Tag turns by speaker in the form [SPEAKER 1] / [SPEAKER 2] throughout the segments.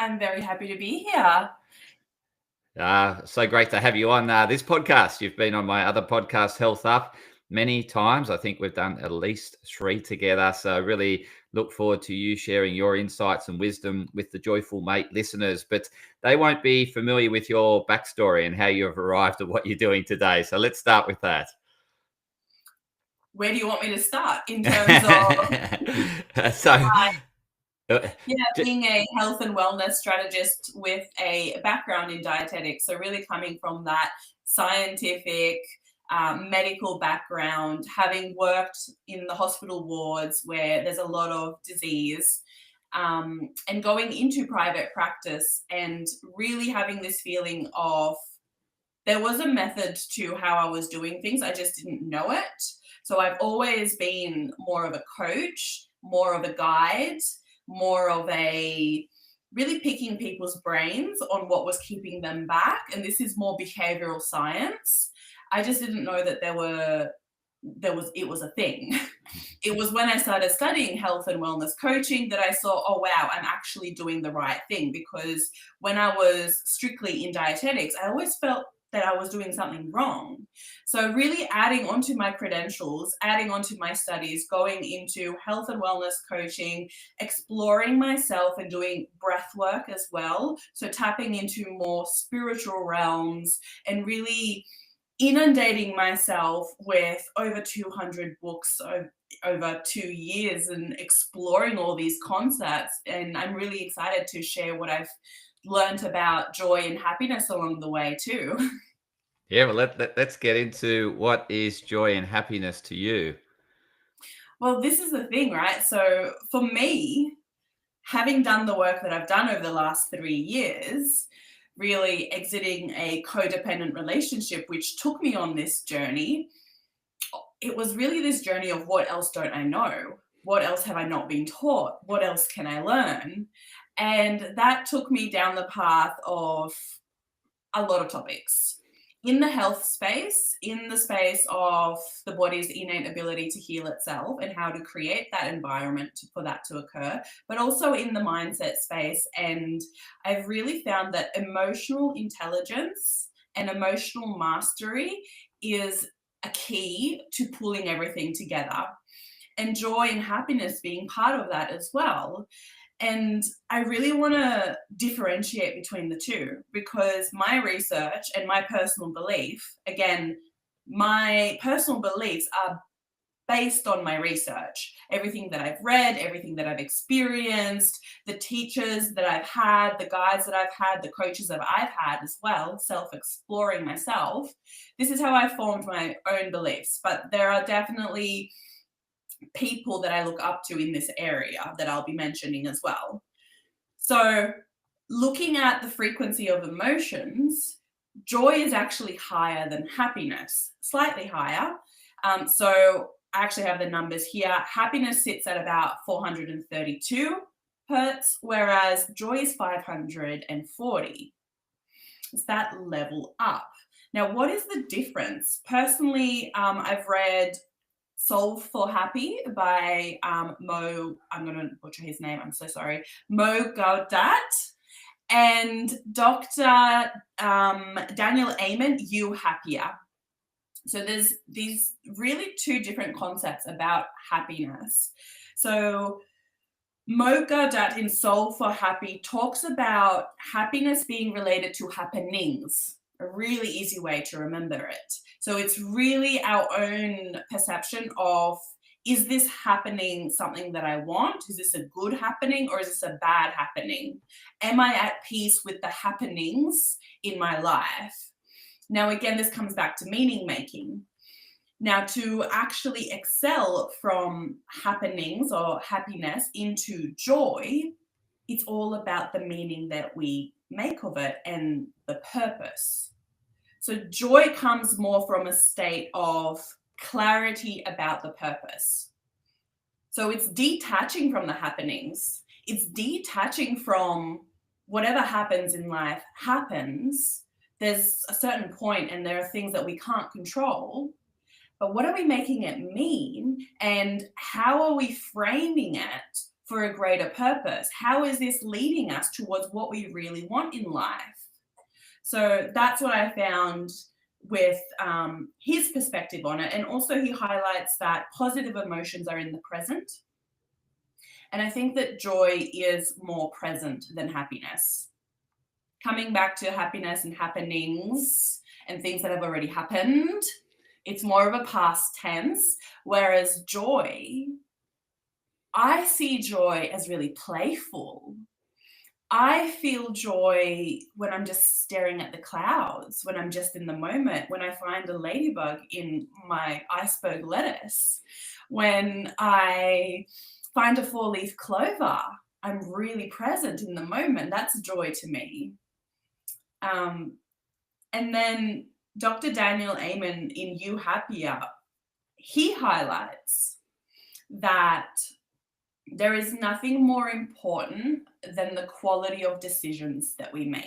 [SPEAKER 1] I'm very happy to be here.
[SPEAKER 2] So great to have you on this podcast. You've been on my other podcast, Health Up, many times. I think we've done at least 3 together. So really look forward to you sharing your insights and wisdom with the Joyful Mate listeners. But they won't be familiar with your backstory and how you've arrived at what you're doing today. So let's start with that.
[SPEAKER 1] Where do you want me to start in terms of being a health and wellness strategist with a background in dietetics? So really coming from that scientific medical background, having worked in the hospital wards where there's a lot of disease, and going into private practice and really having this feeling of there was a method to how I was doing things. I just didn't know it. So I've always been more of a coach, more of a guide, more of a really picking people's brains on what was keeping them back. And this is more behavioral science. I just didn't know that it was a thing. It was when I started studying health and wellness coaching that I saw, oh wow, I'm actually doing the right thing. Because when I was strictly in dietetics, I always felt that I was doing something wrong. So really adding onto my credentials, adding onto my studies, going into health and wellness coaching, exploring myself and doing breath work as well. So tapping into more spiritual realms and really inundating myself with over 200 books over 2 years and exploring all these concepts. And I'm really excited to share what I've learned about joy and happiness along the way too.
[SPEAKER 2] Yeah, well, let's get into what is joy and happiness to you.
[SPEAKER 1] Well, this is the thing, right? So for me, having done the work that I've done over the last 3 years, really exiting a codependent relationship, which took me on this journey, it was really this journey of what else don't I know? What else have I not been taught? What else can I learn? And that took me down the path of a lot of topics. In the health space, in the space of the body's innate ability to heal itself and how to create that environment for that to occur, but also in the mindset space. And I've really found that emotional intelligence and emotional mastery is a key to pulling everything together. And joy and happiness being part of that as well. And I really want to differentiate between the two because my research and my personal belief, again, my personal beliefs are based on my research. Everything that I've read, everything that I've experienced, the teachers that I've had, the guides that I've had, the coaches that I've had as well, self-exploring myself. This is how I formed my own beliefs. But there are definitely people that I look up to in this area that I'll be mentioning as well. So looking at the frequency of emotions, joy is actually higher than happiness, slightly higher. So I actually have the numbers here. Happiness sits at about 432 hertz, whereas joy is 540. It's that level up. Now, what is the difference? Personally, I've read Solve for Happy by Mo, I'm going to butcher his name, I'm so sorry, Mo Gaudat, and Dr. Daniel Amen, You Happier. So there's these really 2 different concepts about happiness. So Mo Gaudat in Solve for Happy talks about happiness being related to happenings, a really easy way to remember it. So it's really our own perception of, is this happening something that I want? Is this a good happening or is this a bad happening? Am I at peace with the happenings in my life? Now, again, this comes back to meaning making. Now, to actually excel from happenings or happiness into joy, it's all about the meaning that we make of it and the purpose. So joy comes more from a state of clarity about the purpose. So it's detaching from the happenings. It's detaching from whatever happens in life happens. There's a certain point and there are things that we can't control. But what are we making it mean? And how are we framing it for a greater purpose? How is this leading us towards what we really want in life? So that's what I found with his perspective on it. And also he highlights that positive emotions are in the present. And I think that joy is more present than happiness. Coming back to happiness and happenings and things that have already happened, it's more of a past tense, whereas joy, I see joy as really playful. I feel joy when I'm just staring at the clouds, when I'm just in the moment, when I find a ladybug in my iceberg lettuce, when I find a four-leaf clover. I'm really present in the moment. That's joy to me. And then Dr. Daniel Amen in You Happier, he highlights that there is nothing more important than the quality of decisions that we make.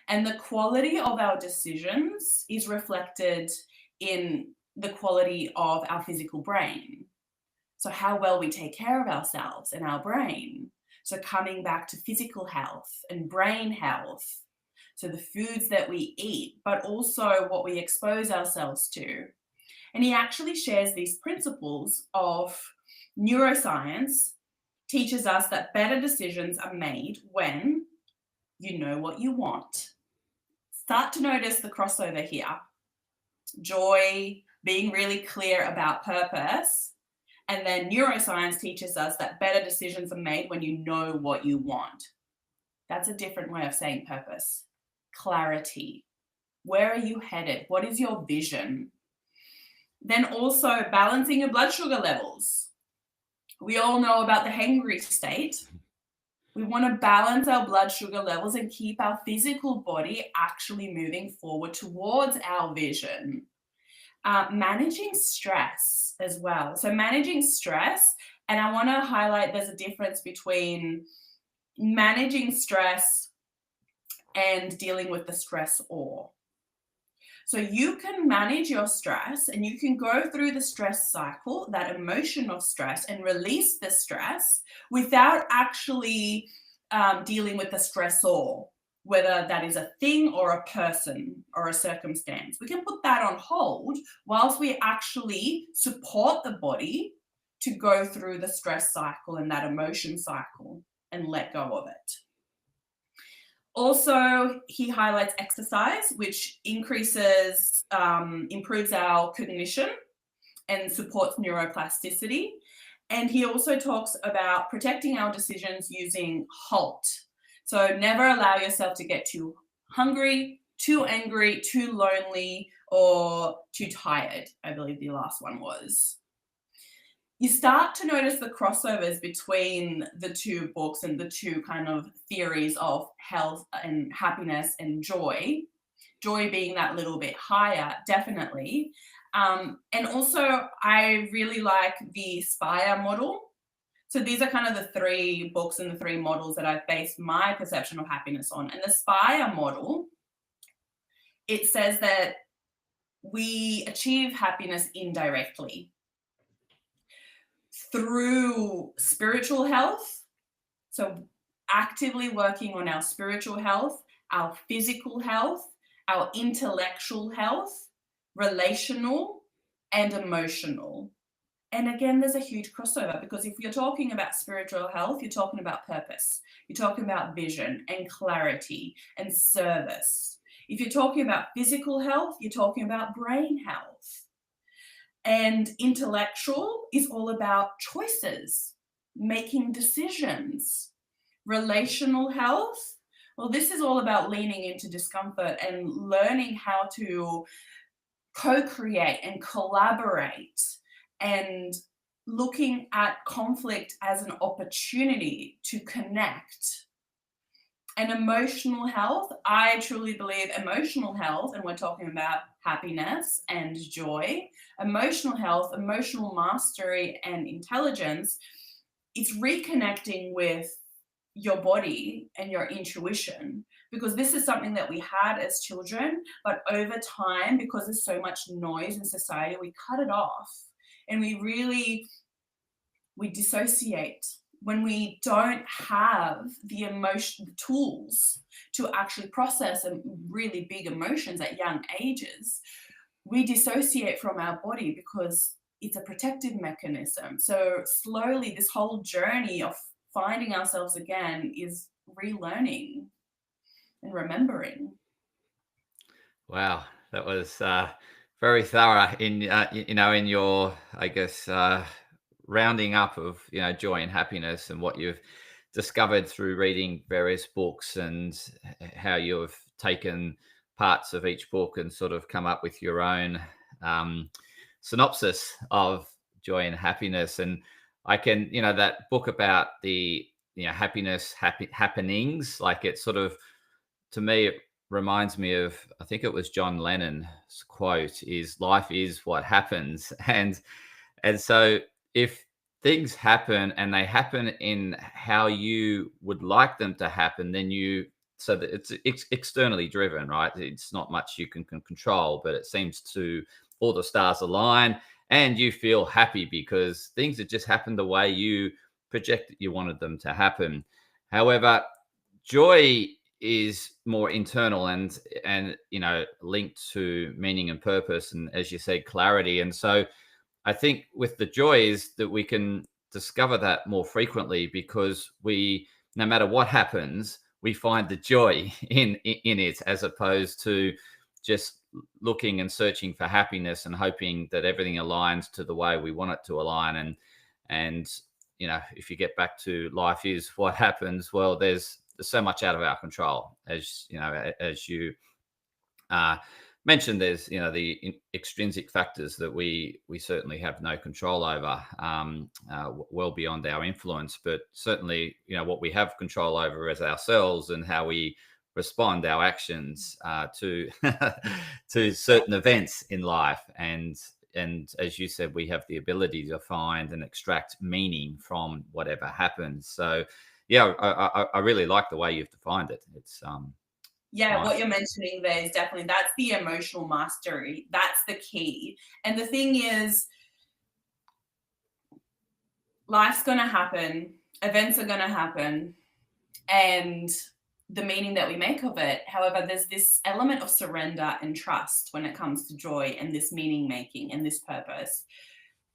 [SPEAKER 1] And the quality of our decisions is reflected in the quality of our physical brain. So how well we take care of ourselves and our brain. So coming back to physical health and brain health. So the foods that we eat, but also what we expose ourselves to. And he actually shares these principles of neuroscience teaches us that better decisions are made when you know what you want. Start to notice the crossover here. Joy, being really clear about purpose. And then neuroscience teaches us that better decisions are made when you know what you want. That's a different way of saying purpose. Clarity. Where are you headed? What is your vision? Then also balancing your blood sugar levels. We all know about the hangry state. We want to balance our blood sugar levels and keep our physical body actually moving forward towards our vision. Managing stress as well. So managing stress, and I want to highlight there's a difference between managing stress and dealing with the stressor. So you can manage your stress and you can go through the stress cycle, that emotion of stress, and release the stress without actually dealing with the stressor, whether that is a thing or a person or a circumstance. We can put that on hold whilst we actually support the body to go through the stress cycle and that emotion cycle and let go of it. Also, he highlights exercise, which improves our cognition and supports neuroplasticity. And he also talks about protecting our decisions using HALT. So never allow yourself to get too hungry, too angry, too lonely, or too tired, I believe the last one was. You start to notice the crossovers between the two books and the two kind of theories of health and happiness and joy. Joy being that little bit higher, definitely. And also, I really like the SPIRE model. So these are kind of the three books and the three models that I've based my perception of happiness on. And the SPIRE model, it says that we achieve happiness indirectly through spiritual health, so actively working on our spiritual health, our physical health, our intellectual health, relational, and emotional. And again, there's a huge crossover because if you're talking about spiritual health, you're talking about purpose. You're talking about vision and clarity and service. If you're talking about physical health, you're talking about brain health. And intellectual is all about choices, making decisions. Relational health, well, this is all about leaning into discomfort and learning how to co-create and collaborate and looking at conflict as an opportunity to connect. And emotional health, I truly believe emotional health, and we're talking about happiness and joy, emotional health, emotional mastery and intelligence, it's reconnecting with your body and your intuition, because this is something that we had as children, but over time, because there's so much noise in society, we cut it off and we really we dissociate. When we don't have the tools to actually process really big emotions at young ages, we dissociate from our body because it's a protective mechanism. So slowly, this whole journey of finding ourselves again is relearning and remembering.
[SPEAKER 2] Wow, that was very thorough in in your, I guess, rounding up of joy and happiness and what you've discovered through reading various books, and how you've taken parts of each book and sort of come up with your own um, synopsis of joy and happiness. And I can, that book about the happiness happenings, like it sort of, to me, it reminds me of, I think it was John Lennon's quote, is life is what happens. And so if things happen and they happen in how you would like them to happen, then so that it's externally driven, right? It's not much you can control, but it seems to all the stars align and you feel happy because things have just happened the way you projected you wanted them to happen. However, joy is more internal and linked to meaning and purpose, and as you said, clarity. And so I think with the joy is that we can discover that more frequently, because no matter what happens, we find the joy in it, as opposed to just looking and searching for happiness and hoping that everything aligns to the way we want it to align. And if you get back to life is what happens, well, there's so much out of our control, as you mentioned. There's the extrinsic factors that we certainly have no control over, well beyond our influence. But certainly, what we have control over is ourselves and how we respond, our actions to to certain events in life. And as you said, we have the ability to find and extract meaning from whatever happens. So yeah, I really like the way you've defined it. It's
[SPEAKER 1] Yeah,
[SPEAKER 2] nice.
[SPEAKER 1] what you're mentioning there is definitely, that's the emotional mastery. That's the key. And the thing is, life's going to happen, events are going to happen, and the meaning that we make of it. However, there's this element of surrender and trust when it comes to joy and this meaning making and this purpose.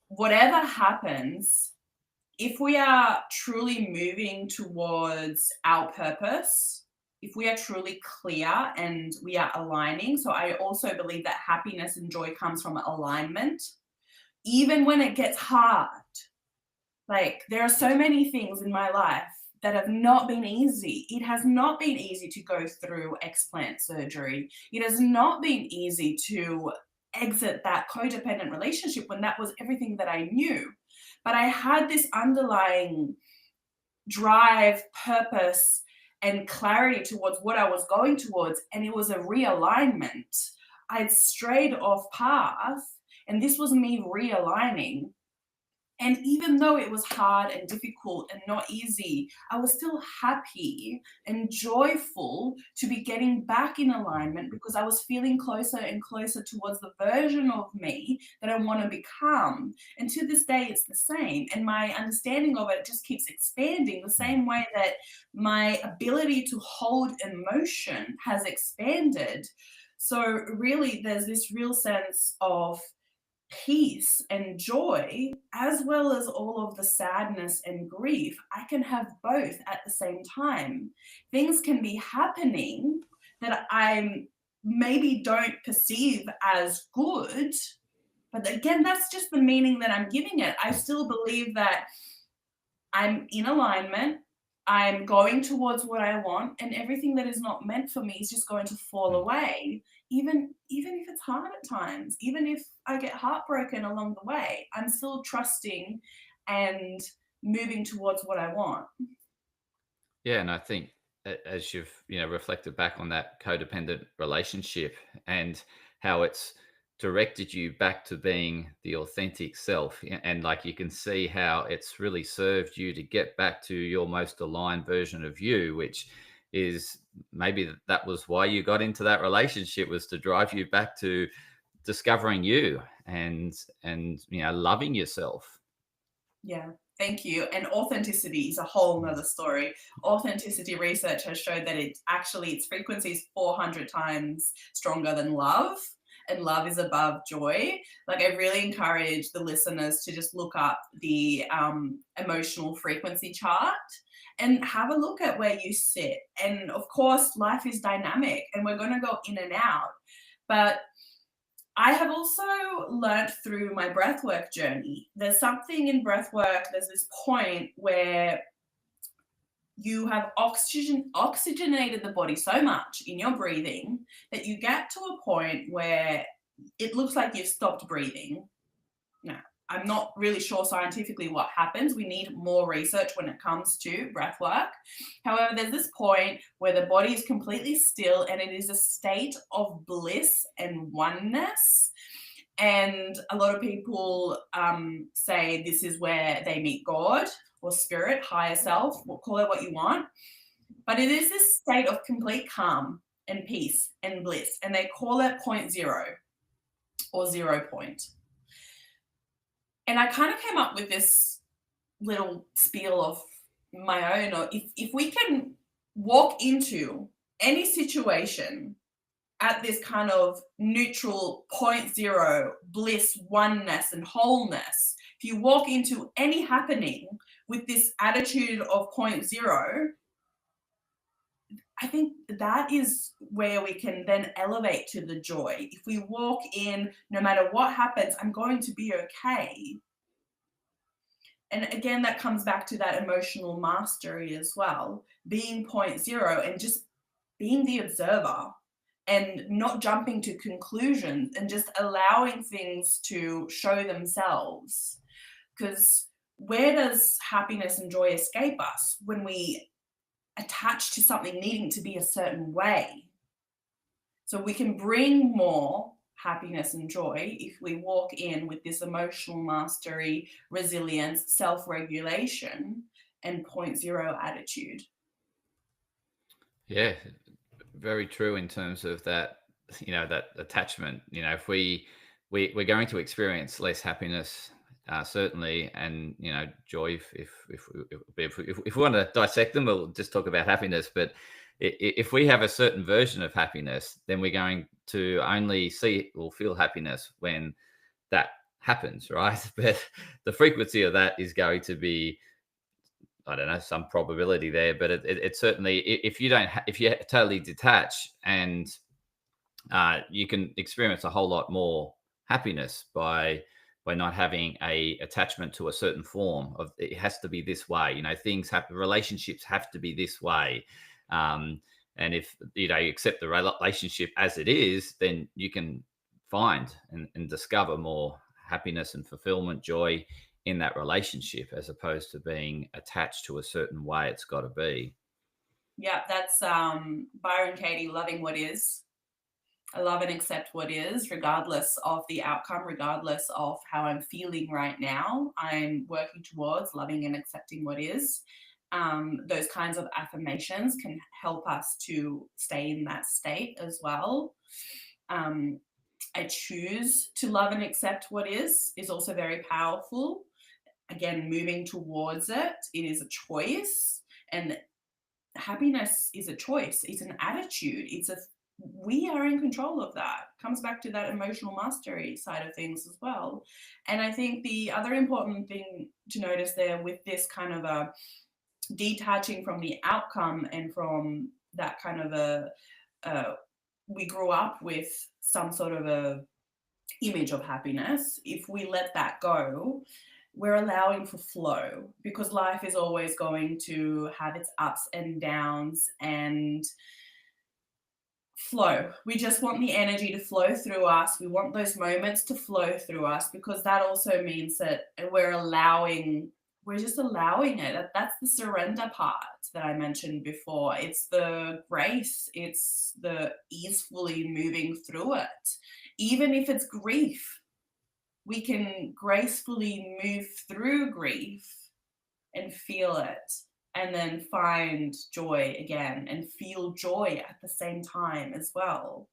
[SPEAKER 1] Whatever happens, if we are truly moving towards our purpose, if we are truly clear and we are aligning, so I also believe that happiness and joy comes from alignment, even when it gets hard. Like, there are so many things in my life that have not been easy. It has not been easy to go through explant surgery. It has not been easy to exit that codependent relationship when that was everything that I knew. But I had this underlying drive, purpose, and clarity towards what I was going towards, and it was a realignment. I'd strayed off path, and this was me realigning. And even though it was hard and difficult and not easy, I was still happy and joyful to be getting back in alignment, because I was feeling closer and closer towards the version of me that I want to become. And to this day, it's the same. And my understanding of it just keeps expanding, the same way that my ability to hold emotion has expanded. So, really, there's this real sense of peace and joy, as well as all of the sadness and grief. I can have both at the same time. Things can be happening that I maybe don't perceive as good, but again, that's just the meaning that I'm giving it. I still believe that I'm in alignment. I'm going towards what I want, and everything that is not meant for me is just going to fall away. Even if it's hard at times, even if I get heartbroken along the way, I'm still trusting and moving towards what I want.
[SPEAKER 2] Yeah, and I think as you've reflected back on that codependent relationship and how it's directed you back to being the authentic self, and like you can see how it's really served you to get back to your most aligned version of you, which is maybe that was why you got into that relationship, was to drive you back to discovering you and loving yourself.
[SPEAKER 1] Yeah. Thank you. And authenticity is a whole nother story. Authenticity research has showed that its frequency is 400 times stronger than love, and love is above joy. Like, I really encourage the listeners to just look up the emotional frequency chart and have a look at where you sit. And of course, life is dynamic and we're going to go in and out. But I have also learnt through my breathwork journey. There's something in breathwork, there's this point where you have oxygenated the body so much in your breathing that you get to a point where it looks like you've stopped breathing. Now, I'm not really sure scientifically what happens. We need more research when it comes to breath work. However, there's this point where the body is completely still and it is a state of bliss and oneness. And a lot of people say this is where they meet God or spirit, higher self, we'll call it what you want. But it is this state of complete calm and peace and bliss. And they call it point zero or 0 point. And I kind of came up with this little spiel of my own, or if we can walk into any situation at this kind of neutral point zero, bliss, oneness, and wholeness, if you walk into any happening with this attitude of point zero, I think that is where we can then elevate to the joy. If we walk in, no matter what happens, I'm going to be okay. And again, that comes back to that emotional mastery as well, being point zero and just being the observer and not jumping to conclusions and just allowing things to show themselves. Because where does happiness and joy escape us? When we attach to something needing to be a certain way. So we can bring more happiness and joy if we walk in with this emotional mastery, resilience, self-regulation, and point zero attitude.
[SPEAKER 2] Yeah, very true in terms of that, that attachment. If we're going to experience less happiness, certainly, and joy. If we want to dissect them, we'll just talk about happiness. But if we have a certain version of happiness, then we're going to only see or feel happiness when that happens, right? But the frequency of that is going to be, I don't know, some probability there, but it certainly, if you totally detach, and you can experience a whole lot more happiness by not having a attachment to a certain form of, it has to be this way. Things happen, relationships have to be this way. And if you accept the relationship as it is, then you can find and discover more happiness and fulfillment, joy in that relationship, as opposed to being attached to a certain way it's got to be.
[SPEAKER 1] Yeah, that's Byron Katie, loving what is. I love and accept what is, regardless of the outcome, regardless of how I'm feeling right now. I'm working towards loving and accepting what is. Those kinds of affirmations can help us to stay in that state as well. I choose to love and accept what is also very powerful. Again, moving towards it is a choice, and happiness is a choice. It's an attitude. We are in control of that. Comes back to that emotional mastery side of things as well. And I think the other important thing to notice there with this kind of a detaching from the outcome and from that kind of we grew up with some sort of a image of happiness. If we let that go, we're allowing for flow, because life is always going to have its ups and downs and flow. We just want the energy to flow through us. We want those moments to flow through us, because that also means that we're just allowing it. That's the surrender part that I mentioned before. It's the grace, it's the easefully moving through it. Even if it's grief, we can gracefully move through grief and feel it, and then find joy again and feel joy at the same time as well.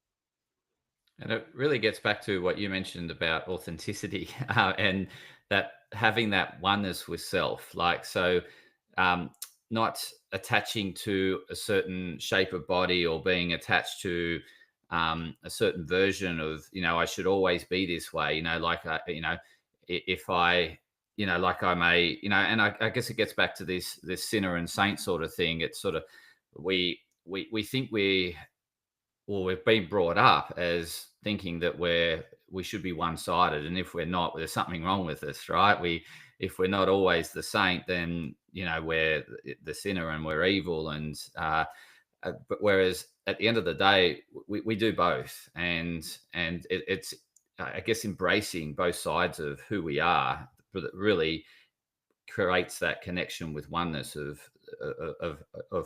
[SPEAKER 2] And it really gets back to what you mentioned about authenticity, and that having that oneness with self, like, so, um, not attaching to a certain shape of body or being attached to a certain version of, I should always be this way, like, if I, like I may, and I guess it gets back to this sinner and saint sort of thing. It's sort of, we think we've been brought up as thinking that we should be one-sided, and if we're not, there's something wrong with us, right? If we're not always the saint, then we're the sinner and we're evil. And but whereas at the end of the day, we do both. And it's, I guess, embracing both sides of who we are that really creates that connection with oneness of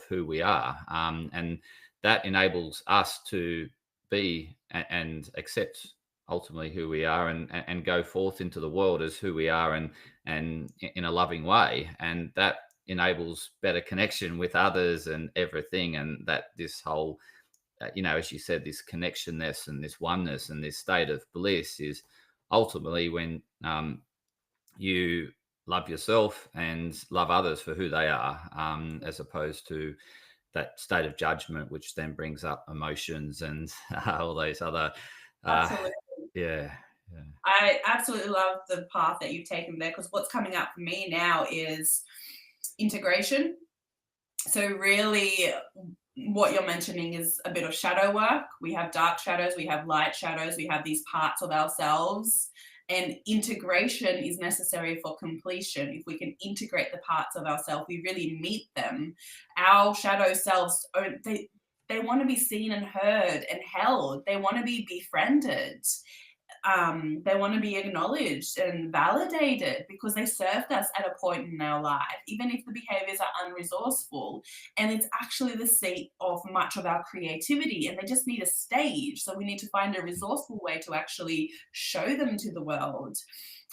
[SPEAKER 2] who we are, and that enables us to be and accept ultimately who we are, and go forth into the world as who we are, and in a loving way. And that enables better connection with others and everything. And that this whole, as you said, this connectionness and this oneness and this state of bliss is ultimately when you love yourself and love others for who they are, as opposed to that state of judgment, which then brings up emotions and all those other. Uh,
[SPEAKER 1] Absolutely.
[SPEAKER 2] yeah, yeah,
[SPEAKER 1] I absolutely love the path that you've taken there, because what's coming up for me now is integration. So, really, what you're mentioning is a bit of shadow work. We have dark shadows, we have light shadows, we have these parts of ourselves. And integration is necessary for completion. If we can integrate the parts of ourselves, we really meet them. Our shadow selves, they want to be seen and heard and held. They want to be befriended. They want to be acknowledged and validated, because they served us at a point in our life, even if the behaviors are unresourceful. And it's actually the seat of much of our creativity, and they just need a stage. So we need to find a resourceful way to actually show them to the world.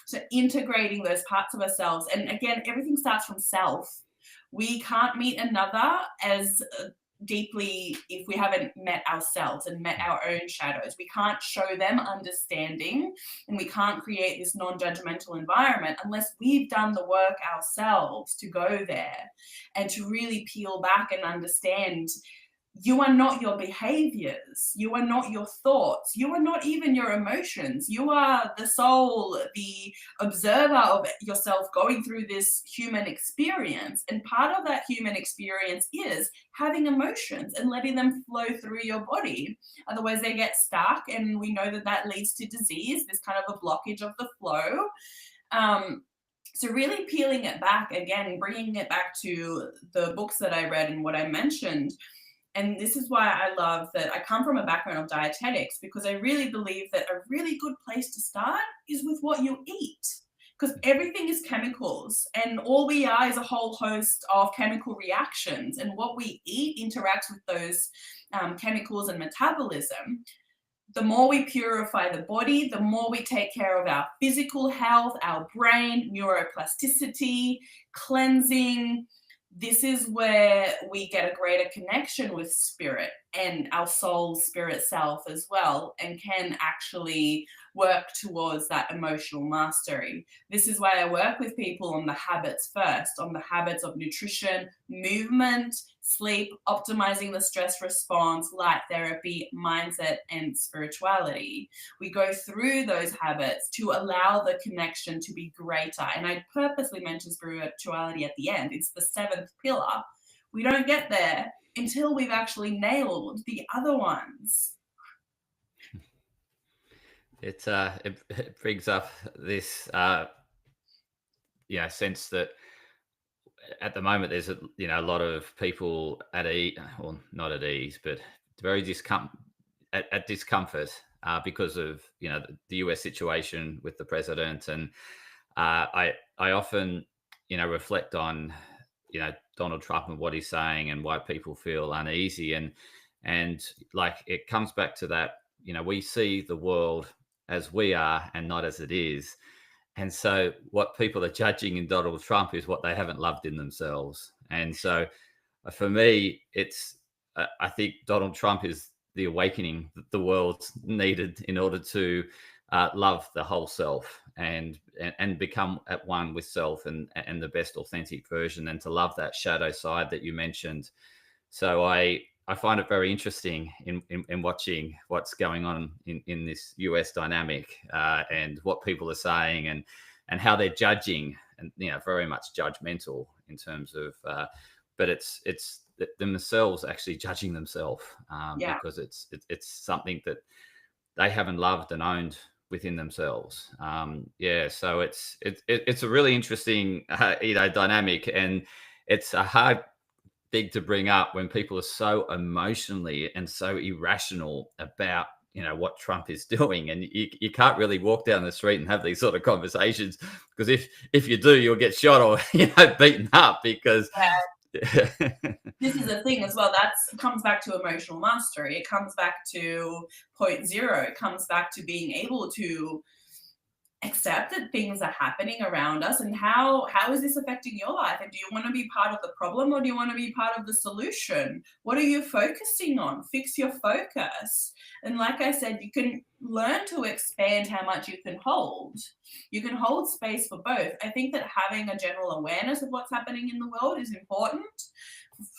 [SPEAKER 1] So integrating those parts of ourselves. And again, everything starts from self. We can't meet another as deeply if we haven't met ourselves and met our own shadows. We can't show them understanding, and we can't create this non-judgmental environment unless we've done the work ourselves to go there and to really peel back and understand. You are not your behaviors. You are not your thoughts. You are not even your emotions. You are the soul, the observer of yourself going through this human experience. And part of that human experience is having emotions and letting them flow through your body. Otherwise, they get stuck. And we know that that leads to disease, this kind of a blockage of the flow. So really peeling it back again, bringing it back to the books that I read and what I mentioned. And this is why I love that I come from a background of dietetics, because I really believe that a really good place to start is with what you eat. Because everything is chemicals, and all we are is a whole host of chemical reactions. And what we eat interacts with those chemicals and metabolism. The more we purify the body, the more we take care of our physical health, our brain, neuroplasticity, cleansing. This is where we get a greater connection with spirit and our soul, spirit self as well, and can actually work towards that emotional mastery. This is why I work with people on the habits first, on the habits of nutrition, movement, sleep, optimizing the stress response, light therapy, mindset, and spirituality. We go through those habits to allow the connection to be greater. And I purposely mentioned spirituality at the end. It's the seventh pillar. We don't get there until we've actually nailed the other ones.
[SPEAKER 2] it brings up this sense that at the moment there's a lot of people at ease, well, not at ease, but very at discomfort, because of the US situation with the president. And I often reflect on Donald Trump and what he's saying and why people feel uneasy. And like, it comes back to that, we see the world as we are and not as it is. And so what people are judging in Donald Trump is what they haven't loved in themselves. And so for me, it's I think Donald Trump is the awakening that the world needed in order to love the whole self and become at one with self and the best authentic version, and to love that shadow side that you mentioned. So I find it very interesting in watching what's going on in this US dynamic, and what people are saying, and how they're judging, and very much judgmental in terms of but it's themselves actually judging themselves,
[SPEAKER 1] Yeah.
[SPEAKER 2] because it's something that they haven't loved and owned within themselves. So it's a really interesting dynamic, and it's a hard thing to bring up when people are so emotionally and so irrational about what Trump is doing, and you can't really walk down the street and have these sort of conversations, because if you do, you'll get shot or beaten up, because
[SPEAKER 1] This is a thing as well. That comes back to emotional mastery. It comes back to point zero. It comes back to being able to accept that things are happening around us, and how is this affecting your life, and do you want to be part of the problem or do you want to be part of the solution? What are you focusing on? Fix your focus. And like I said, you can learn to expand how much you can hold. You can hold space for both. I think that having a general awareness of what's happening in the world is important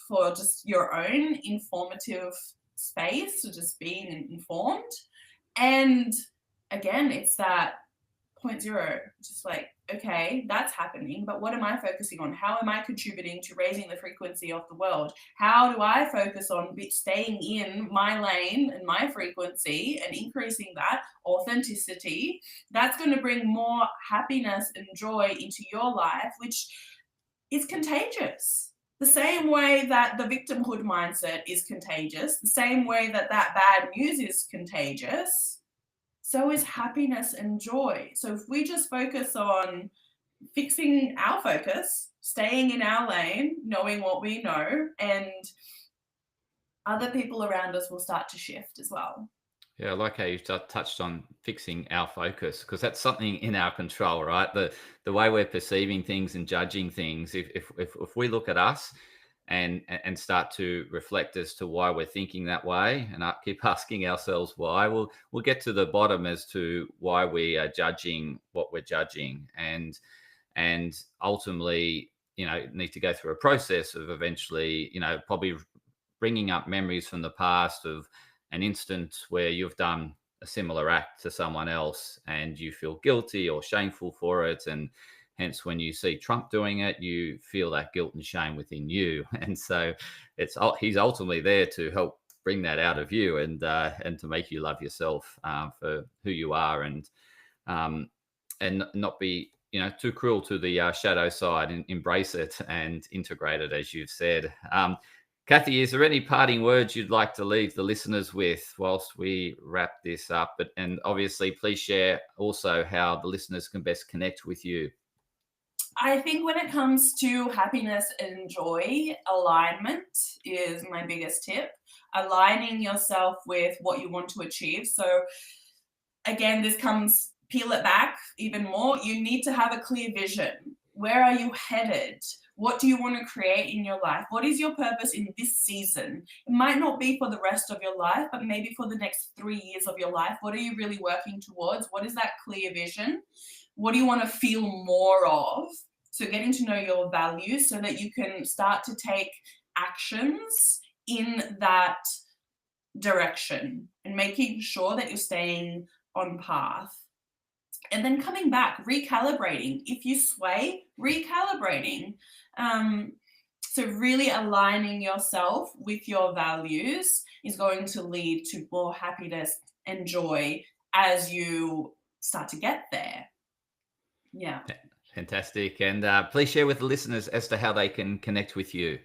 [SPEAKER 1] for just your own informative space, so just being informed. And again, it's that point zero, just like, okay, that's happening, but what am I focusing on? How am I contributing to raising the frequency of the world? How do I focus on staying in my lane and my frequency and increasing that authenticity? That's going to bring more happiness and joy into your life, which is contagious. The same way that the victimhood mindset is contagious, the same way that bad news is contagious, so is happiness and joy. So if we just focus on fixing our focus, staying in our lane, knowing what we know, and other people around us will start to shift as well.
[SPEAKER 2] Yeah, I like how you touched on fixing our focus, because that's something in our control, right? The way we're perceiving things and judging things. If we look at us and start to reflect as to why we're thinking that way, and keep asking ourselves why, we'll get to the bottom as to why we are judging what we're judging, and ultimately, need to go through a process of eventually, probably bringing up memories from the past of an instance where you've done a similar act to someone else and you feel guilty or shameful for it, and hence when you see Trump doing it, you feel that guilt and shame within you. And so he's ultimately there to help bring that out of you, and to make you love yourself for who you are, and not be too cruel to the shadow side, and embrace it and integrate it, as you've said. Kathy, is there any parting words you'd like to leave the listeners with whilst we wrap this up? And obviously, please share also how the listeners can best connect with you.
[SPEAKER 1] I think when it comes to happiness and joy, alignment is my biggest tip. Aligning yourself with what you want to achieve. So again, peel it back even more. You need to have a clear vision. Where are you headed? What do you want to create in your life? What is your purpose in this season? It might not be for the rest of your life, but maybe for the next 3 years of your life. What are you really working towards? What is that clear vision? What do you want to feel more of? So getting to know your values so that you can start to take actions in that direction, and making sure that you're staying on path. And then coming back, recalibrating. If you sway, recalibrating. So really aligning yourself with your values is going to lead to more happiness and joy as you start to get there. Yeah.
[SPEAKER 2] Fantastic. And please share with the listeners as to how they can connect with you.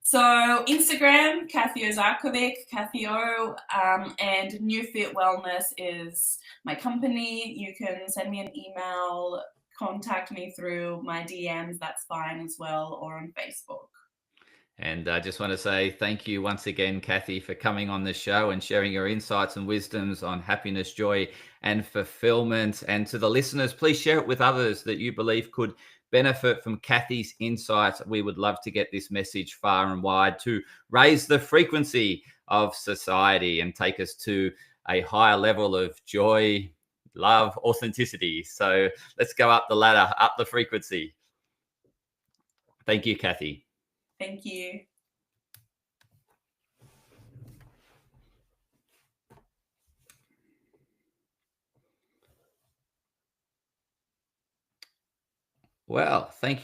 [SPEAKER 1] So Instagram, Kathy Ozakovic, Kathy O, and New Fit Wellness is my company. You can send me an email, contact me through my DMs, that's fine as well, or on Facebook.
[SPEAKER 2] And I just want to say thank you once again, Kathy, for coming on the show and sharing your insights and wisdoms on happiness, joy, and fulfillment. And to the listeners, please share it with others that you believe could benefit from Kathy's insights. We would love to get this message far and wide to raise the frequency of society and take us to a higher level of joy, love authenticity. So let's go up the ladder, up the frequency. Thank you, Kathy.
[SPEAKER 1] Thank you.
[SPEAKER 2] Well, thank you.